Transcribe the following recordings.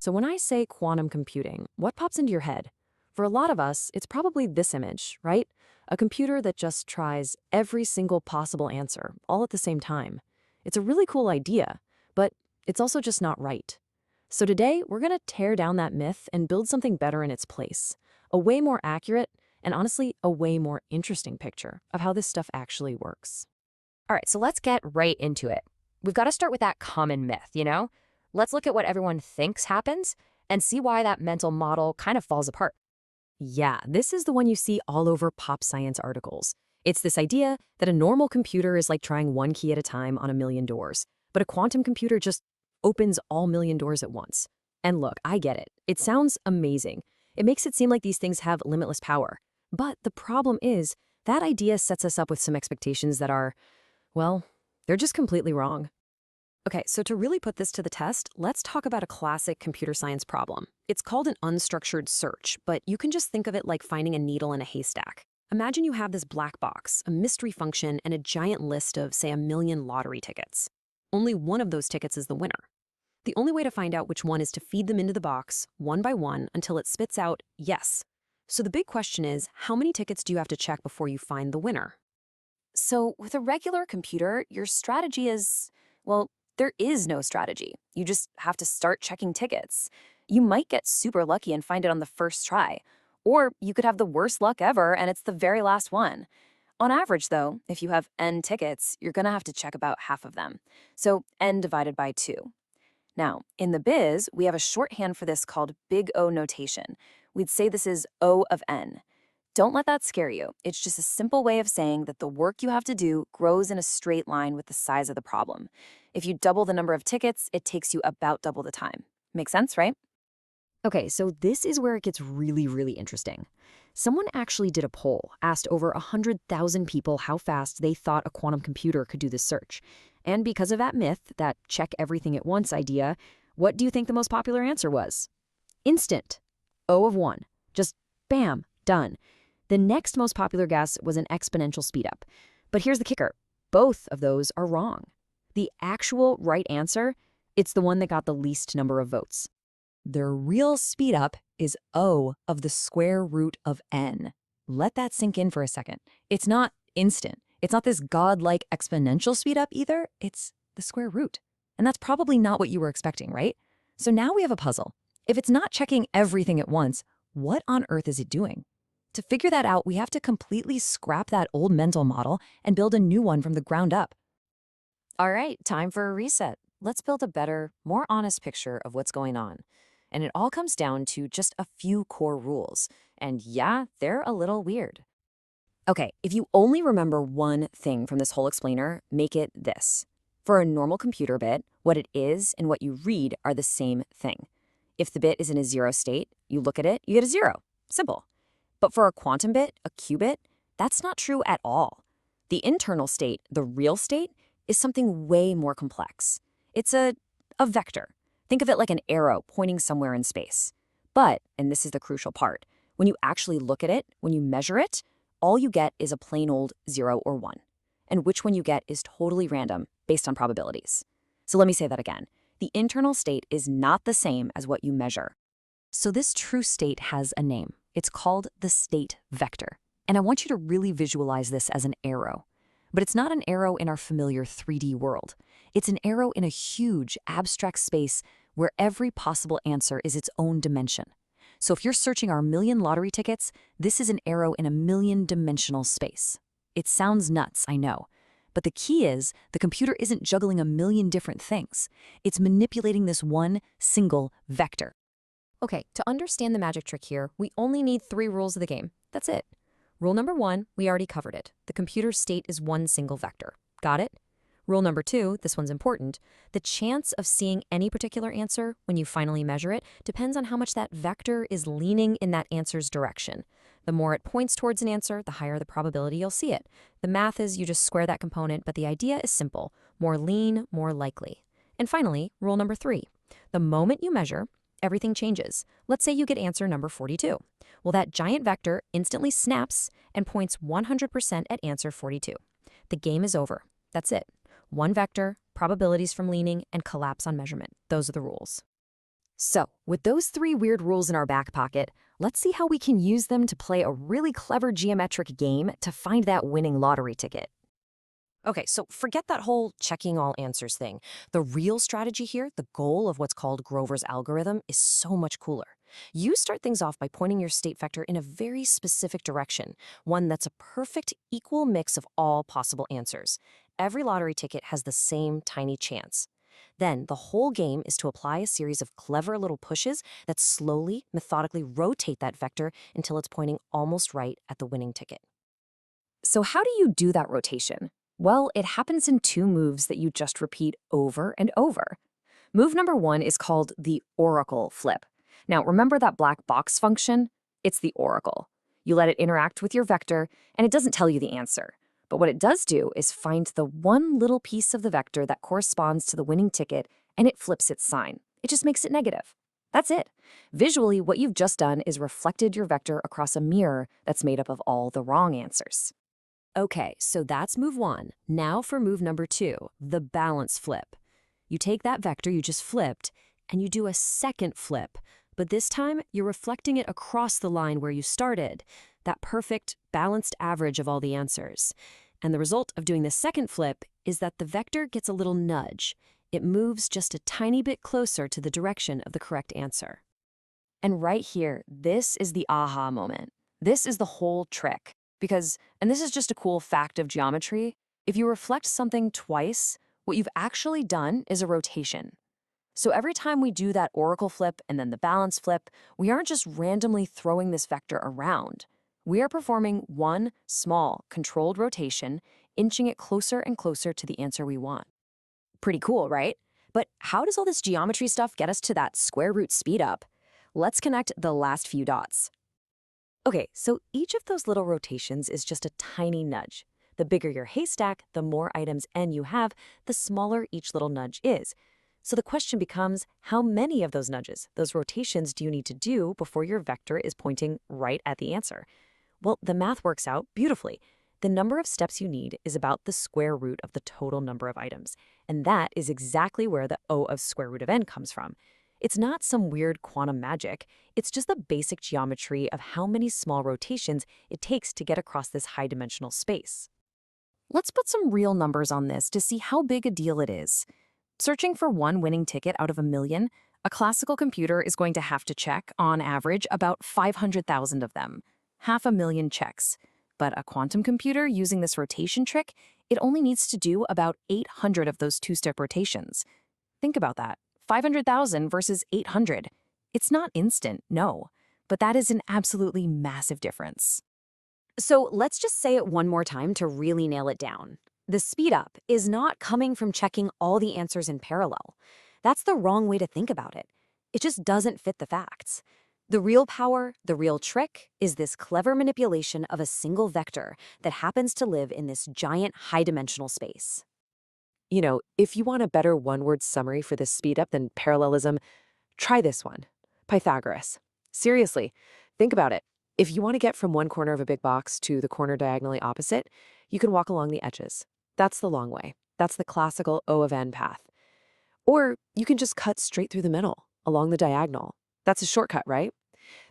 So when I say quantum computing, what pops into your head? For a lot of us, it's probably this image, right? A computer that just tries every single possible answer, all at the same time. It's a really cool idea, but it's also just not right. So today, we're going to tear down that myth and build something better in its place. A way more accurate, and honestly, a way more interesting picture of how this stuff actually works. All right, so let's get right into it. We've got to start with that common myth, you know? Let's look at what everyone thinks happens and see why that mental model kind of falls apart. Yeah, this is the one you see all over pop science articles. It's this idea that a normal computer is like trying one key at a time on a million doors, but a quantum computer just opens all million doors at once. And look, I get it. It sounds amazing. It makes it seem like these things have limitless power. But the problem is, that idea sets us up with some expectations that are, well, they're just completely wrong. Okay, so to really put this to the test, let's talk about a classic computer science problem. It's called an unstructured search, but you can just think of it like finding a needle in a haystack. Imagine you have this black box, a mystery function, and a giant list of, say, a million lottery tickets. Only one of those tickets is the winner. The only way to find out which one is to feed them into the box, one by one, until it spits out yes. So the big question is, how many tickets do you have to check before you find the winner? So, with a regular computer, your strategy is, well, there is no strategy. You just have to start checking tickets. You might get super lucky and find it on the first try, or you could have the worst luck ever and it's the very last one. On average, though, if you have n tickets, you're going to have to check about half of them. So, n divided by 2. Now, in the biz, we have a shorthand for this called big O notation. We'd say this is O of n. Don't let that scare you. It's just a simple way of saying that the work you have to do grows in a straight line with the size of the problem. If you double the number of tickets, it takes you about double the time. Make sense, right? Okay, so this is where it gets really interesting. Someone actually did a poll, asked over 100,000 people how fast they thought a quantum computer could do this search. And because of that myth, that check everything at once idea, what do you think the most popular answer was? Instant. O of 1. Just bam, done. The next most popular guess was an exponential speedup. But here's the kicker. Both of those are wrong. The actual right answer, it's the one that got the least number of votes. Their real speedup is O of the square root of n. Let that sink in for a second. It's not instant. It's not this godlike exponential speedup either. It's the square root. And that's probably not what you were expecting, right? So now we have a puzzle. If it's not checking everything at once, what on earth is it doing? To figure that out, we have to completely scrap that old mental model and build a new one from the ground up. All right, time for a reset. Let's build a better, more honest picture of what's going on. And it all comes down to just a few core rules. And yeah, they're a little weird. Okay, if you only remember one thing from this whole explainer, make it this. For a normal computer bit, what it is and what you read are the same thing. If the bit is in a 0 state, you look at it, you get a 0. Simple. But for a quantum bit, a qubit, that's not true at all. The internal state, the real state, is something way more complex. It's a vector. Think of it like an arrow pointing somewhere in space. But, and this is the crucial part, when you actually look at it, when you measure it, all you get is a plain old 0 or 1. And which one you get is totally random based on probabilities. So let me say that again. The internal state is not the same as what you measure. So this true state has a name. It's called the state vector. And I want you to really visualize this as an arrow. But it's not an arrow in our familiar 3D world. It's an arrow in a huge, abstract space where every possible answer is its own dimension. So if you're searching our million lottery tickets, this is an arrow in a million-dimensional space. It sounds nuts, I know. But the key is, the computer isn't juggling a million different things. It's manipulating this one single vector. Okay, to understand the magic trick here, we only need 3 rules of the game. That's it. Rule number 1, we already covered it. The computer's state is one single vector. Got it? Rule number 2, this one's important. The chance of seeing any particular answer when you finally measure it depends on how much that vector is leaning in that answer's direction. The more it points towards an answer, the higher the probability you'll see it. The math is you just square that component, but the idea is simple. More lean, more likely. And finally, rule number 3. The moment you measure, everything changes. Let's say you get answer number 42. Well, that giant vector instantly snaps and points 100% at answer 42. The game is over. That's it. One vector, probabilities from leaning, and collapse on measurement. Those are the rules. So, with those three weird rules in our back pocket, let's see how we can use them to play a really clever geometric game to find that winning lottery ticket. Okay, so forget that whole checking all answers thing. The real strategy here, the goal of what's called Grover's algorithm, is so much cooler. You start things off by pointing your state vector in a very specific direction, one that's a perfect equal mix of all possible answers. Every lottery ticket has the same tiny chance. Then the whole game is to apply a series of clever little pushes that slowly, methodically rotate that vector until it's pointing almost right at the winning ticket. So how do you do that rotation? Well, it happens in two moves that you just repeat over and over. Move number one is called the oracle flip. Now, remember that black box function? It's the oracle. You let it interact with your vector, and it doesn't tell you the answer. But what it does do is find the one little piece of the vector that corresponds to the winning ticket, and it flips its sign. It just makes it negative. That's it. Visually, what you've just done is reflected your vector across a mirror that's made up of all the wrong answers. Okay, so that's move one. Now for move number two, the balance flip. You take that vector you just flipped, and you do a second flip, but this time you're reflecting it across the line where you started, that perfect, balanced average of all the answers. And the result of doing the second flip is that the vector gets a little nudge. It moves just a tiny bit closer to the direction of the correct answer. And right here, this is the aha moment. This is the whole trick. Because, and this is just a cool fact of geometry, if you reflect something twice, what you've actually done is a rotation. So every time we do that oracle flip and then the balance flip, we aren't just randomly throwing this vector around. We are performing one small, controlled rotation, inching it closer and closer to the answer we want. Pretty cool, right? But how does all this geometry stuff get us to that square root speed up? Let's connect the last few dots. Okay, so each of those little rotations is just a tiny nudge. The bigger your haystack, the more items n you have, the smaller each little nudge is. So the question becomes, how many of those nudges, those rotations, do you need to do before your vector is pointing right at the answer? Well, the math works out beautifully. The number of steps you need is about the square root of the total number of items, and that is exactly where the O of square root of n comes from. It's not some weird quantum magic. It's just the basic geometry of how many small rotations it takes to get across this high-dimensional space. Let's put some real numbers on this to see how big a deal it is. Searching for one winning ticket out of a million, a classical computer is going to have to check, on average, about 500,000 of them. 500,000 checks. But a quantum computer using this rotation trick, it only needs to do about 800 of those two-step rotations. Think about that. 500,000 versus 800. It's not instant, no, but that is an absolutely massive difference. So let's just say it one more time to really nail it down. The speed up is not coming from checking all the answers in parallel. That's the wrong way to think about it. It just doesn't fit the facts. The real power, the real trick, is this clever manipulation of a single vector that happens to live in this giant high-dimensional space. You know, if you want a better one-word summary for this speed up than parallelism, try this one. Pythagoras. Seriously, think about it. If you want to get from one corner of a big box to the corner diagonally opposite, you can walk along the edges. That's the long way. That's the classical O of n path. Or you can just cut straight through the middle, along the diagonal. That's a shortcut, right?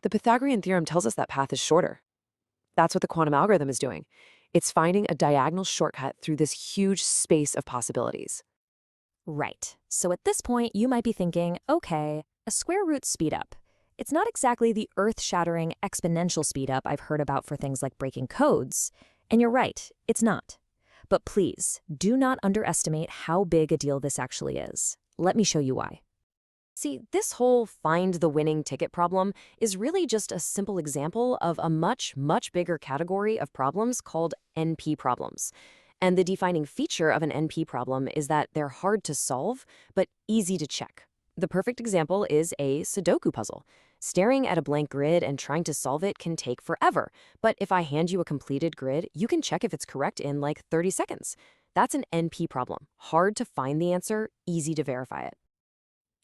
The Pythagorean theorem tells us that path is shorter. That's what the quantum algorithm is doing. It's finding a diagonal shortcut through this huge space of possibilities. Right. So at this point, you might be thinking, okay, a square root speedup. It's not exactly the earth-shattering exponential speedup I've heard about for things like breaking codes. And you're right, it's not. But please, do not underestimate how big a deal this actually is. Let me show you why. See, this whole find the winning ticket problem is really just a simple example of a much, much bigger category of problems called NP problems. And the defining feature of an NP problem is that they're hard to solve, but easy to check. The perfect example is a Sudoku puzzle. Staring at a blank grid and trying to solve it can take forever, but if I hand you a completed grid, you can check if it's correct in like 30 seconds. That's an NP problem. Hard to find the answer, easy to verify it.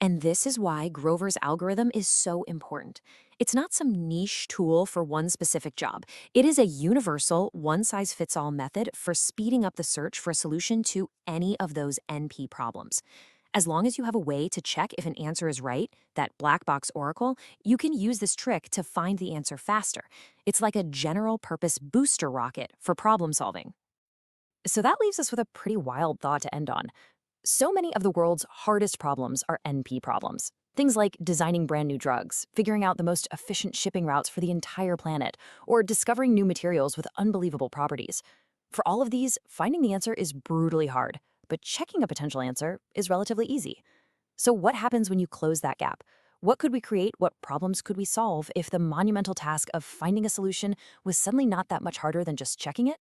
And this is why Grover's algorithm is so important. It's not some niche tool for one specific job. It is a universal, one-size-fits-all method for speeding up the search for a solution to any of those NP problems. As long as you have a way to check if an answer is right, that black box oracle, you can use this trick to find the answer faster. It's like a general purpose booster rocket for problem solving. So that leaves us with a pretty wild thought to end on. So many of the world's hardest problems are NP problems. Things like designing brand new drugs, figuring out the most efficient shipping routes for the entire planet, or discovering new materials with unbelievable properties. For all of these, finding the answer is brutally hard, but checking a potential answer is relatively easy. So what happens when you close that gap? What could we create? What problems could we solve if the monumental task of finding a solution was suddenly not that much harder than just checking it?